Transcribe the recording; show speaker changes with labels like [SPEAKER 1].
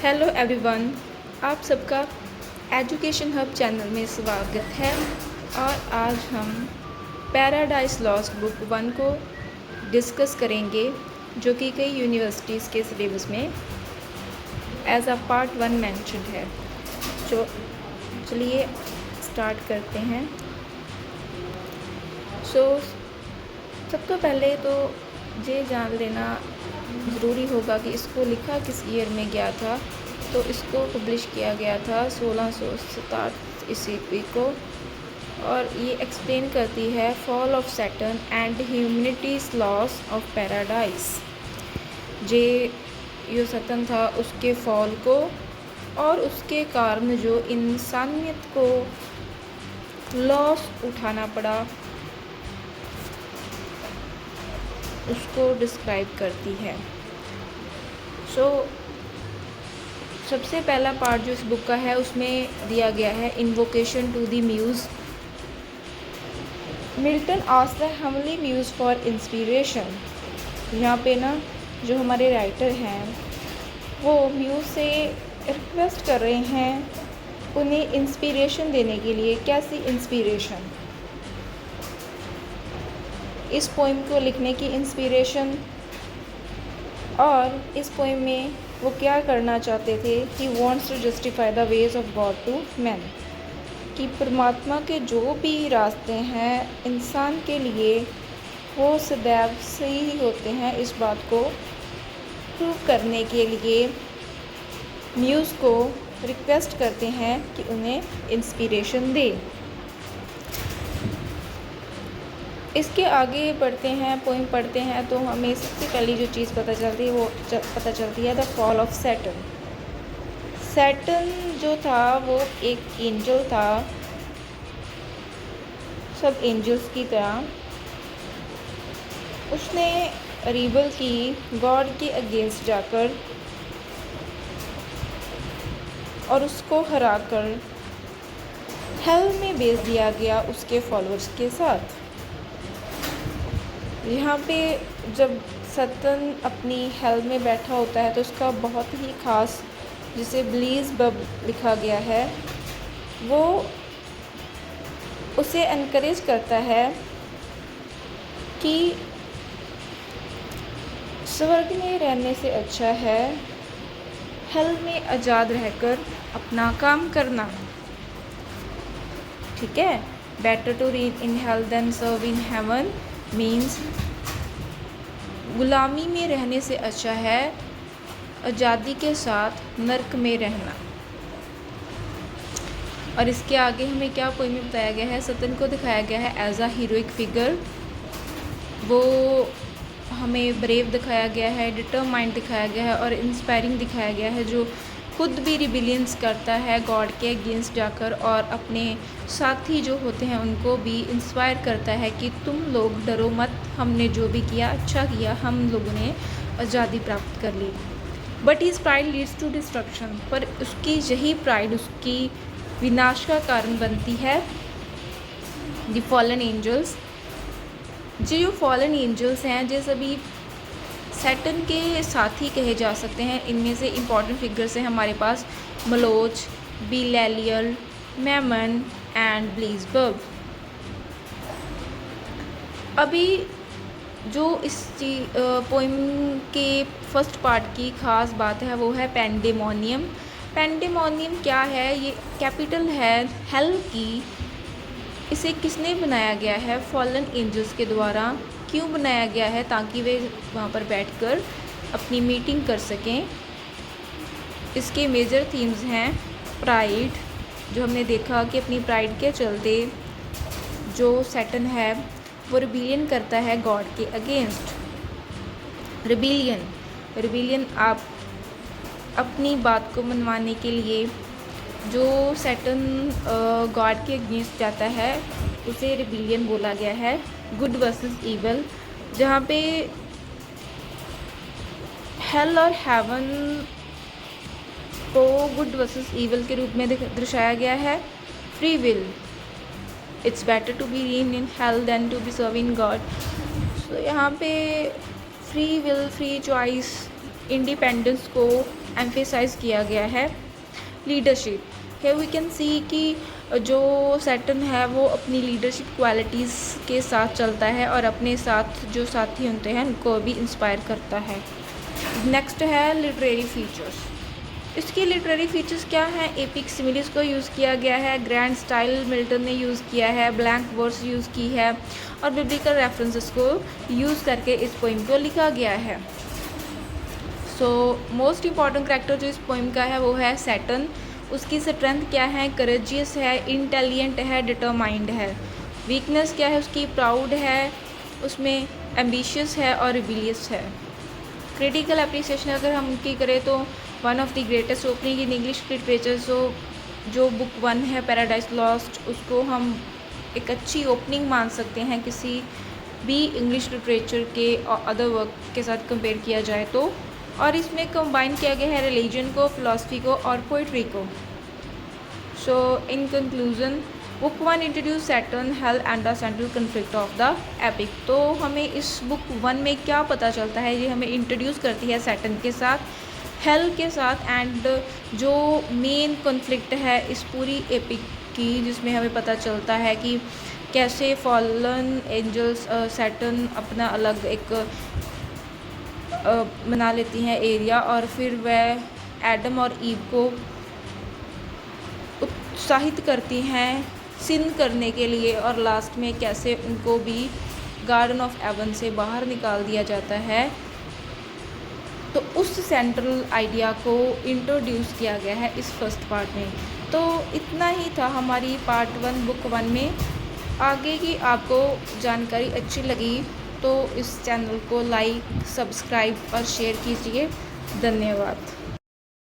[SPEAKER 1] Hello everyone, आप सबका education hub channel में स्वागत है। और आज हम पैराडाइज लॉस्ट बुक 1 को डिस्कस करेंगे, जो कि कई यूनिवर्सिटीज़ के सिलेबस में एज अ पार्ट 1 मेंशन्ड है। तो चलिए स्टार्ट करते हैं। सबसे पहले तो ये जान लेना ज़रूरी होगा कि इसको लिखा किस ईयर में गया था। तो इसको पब्लिश किया गया था 1667 ईस्वी को, और ये एक्सप्लेन करती है fall of Saturn and humanities loss of paradise. जो सैटर्न था उसके फॉल को और उसके कारण जो इंसानियत को लॉस उठाना पड़ा उसको डिस्क्राइब करती है। सबसे पहला पार्ट जो इस बुक का है उसमें दिया गया है invocation to the muse. Milton asked the heavenly muse for inspiration. यहाँ पे ना जो हमारे राइटर हैं वो म्यूज़ से रिक्वेस्ट कर रहे हैं उन्हें इंस्पिरेशन देने के लिए। कैसी इंस्पिरेशन? इस पोइम को लिखने की इंस्पिरेशन। और इस पोइम में वो क्या करना चाहते थे? He wants to justify the ways of God to man, कि परमात्मा के जो भी रास्ते हैं इंसान के लिए वो सदैव सही होते हैं। इस बात को प्रूव करने के लिए म्यूज़ को रिक्वेस्ट करते हैं कि उन्हें इंस्पिरेशन दे। इसके आगे बढ़ते हैं, पोइम पढ़ते हैं, तो हमें सबसे पहली जो चीज़ पता चलती है वो पता चलती है the fall of Saturn. Saturn जो था वो एक एंजल था, सब एंजल्स की तरह। उसने रिबल की गॉड के अगेंस्ट जाकर और उसको हराकर हेल में भेज दिया गया उसके फॉलोअर्स के साथ। यहाँ पे जब सैटर्न अपनी हेल में बैठा होता है तो उसका बहुत ही ख़ास, जिसे बेल्ज़ेबब लिखा गया है, वो उसे एनकरेज करता है कि स्वर्ग में रहने से अच्छा है हेल में आज़ाद रहकर अपना काम करना। ठीक है, बेटर टू रीड in hell than serve in heaven means गुलामी में रहने से अच्छा है आज़ादी के साथ नर्क में रहना। और इसके आगे हमें क्या पोइम में बताया गया है? सैटर्न को दिखाया गया है एज अ हीरोइक फिगर। वो हमें ब्रेव दिखाया गया है, डिटरमाइंड दिखाया गया है और इंस्पायरिंग दिखाया गया है, जो खुद भी रिबिलियंस करता है गॉड के अगेंस्ट जाकर, और अपने साथी जो होते हैं उनको भी इंस्पायर करता है कि तुम लोग डरो मत, हमने जो भी किया अच्छा किया, हम लोगों ने आज़ादी प्राप्त कर ली। But his pride leads to destruction, पर उसकी यही प्राइड उसकी विनाश का कारण बनती है। द फॉलन एंजल्स, जो फॉलन एंजल्स हैं ये सभी सैटर्न के साथी कहे जा सकते हैं। इनमें से इम्पॉर्टेंट फिगर्स हैं हमारे पास मलोच, बिलेलियल, मैमन एंड बेल्ज़ेबब। अभी जो इस पोइम के फर्स्ट पार्ट की ख़ास बात है वो है पेंडेमोनियम। पेंडेमोनियम क्या है? ये कैपिटल है हेल की। इसे किसने बनाया गया है? फॉलन एंजल्स के द्वारा। क्यों बनाया गया है? ताकि वे वहाँ पर बैठकर अपनी मीटिंग कर सकें। इसके मेजर थीम्स हैं प्राइड, जो हमने देखा कि अपनी प्राइड के चलते जो सैटर्न है वो रिबिलियन करता है गॉड के अगेंस्ट। रिबिलियन आप अपनी बात को मनवाने के लिए जो सैटर्न गॉड के अगेंस्ट जाता है उसे रिबिलियन बोला गया है। गुड वर्सेस ईवल, जहाँ पे हेल और हेवन को गुड वर्सेस ईवल के रूप में दर्शाया गया है। Free will, it's better to be reign in hell than to be serve in God. So यहाँ पे free will, free choice independence को एम्फेसाइज किया गया है। Leadership, here we can see कि जो सैटर्न है वो अपनी लीडरशिप क्वालिटीज़ के साथ चलता है और अपने साथ जो साथी होते हैं उनको भी इंस्पायर करता है। नेक्स्ट है लिटरेरी फीचर्स। इसके लिटरेरी फीचर्स क्या हैं? एपिक सिमिलीज को यूज़ किया गया है, ग्रैंड स्टाइल मिल्टन ने यूज़ किया है, ब्लैंक वर्ड्स यूज़ की है और बिब्लिकल रेफरेंसेस को यूज़ करके इस पोइम को लिखा गया है। सो मोस्ट इम्पॉर्टेंट करैक्टर जो इस पोइम का है वो है सैटर्न। उसकी स्ट्रेंथ क्या है? करेजियस है, इंटेलिजेंट है, डिटरमाइंड है। वीकनेस क्या है उसकी? प्राउड है, उसमें एम्बिशियस है और रिबिलियस है। क्रिटिकल अप्रिसिएशन अगर हम उनकी करें तो one of the greatest opening in English literature. जो बुक 1 है पैराडाइज लॉस्ट, उसको हम एक अच्छी ओपनिंग मान सकते हैं किसी भी इंग्लिश लिटरेचर के अदर वर्क के साथ कंपेयर किया जाए तो। और इसमें कंबाइन किया गया है रिलीजन को, फिलॉसफी को और पोइट्री को। So in conclusion, book 1 introduce Satan, hell and the central conflict of the epic. तो हमें इस बुक 1 में क्या पता चलता है? ये हमें इंट्रोड्यूस करती है सैटर्न के साथ, हेल के साथ एंड जो मेन कॉन्फ्लिक्ट है इस पूरी एपिक की, जिसमें हमें पता चलता है कि कैसे फॉलन एंजल्स सैटर्न अपना अलग एक बना लेती हैं एरिया और फिर वह एडम और ईव को उत्साहित करती हैं सिन करने के लिए और लास्ट में कैसे उनको भी गार्डन ऑफ एवन से बाहर निकाल दिया जाता है। तो उस सेंट्रल आइडिया को इंट्रोड्यूस किया गया है इस फर्स्ट पार्ट में। तो इतना ही था हमारी पार्ट 1 बुक 1 में। आगे की आपको जानकारी अच्छी लगी तो इस चैनल को लाइक, सब्सक्राइब और शेयर कीजिए। धन्यवाद।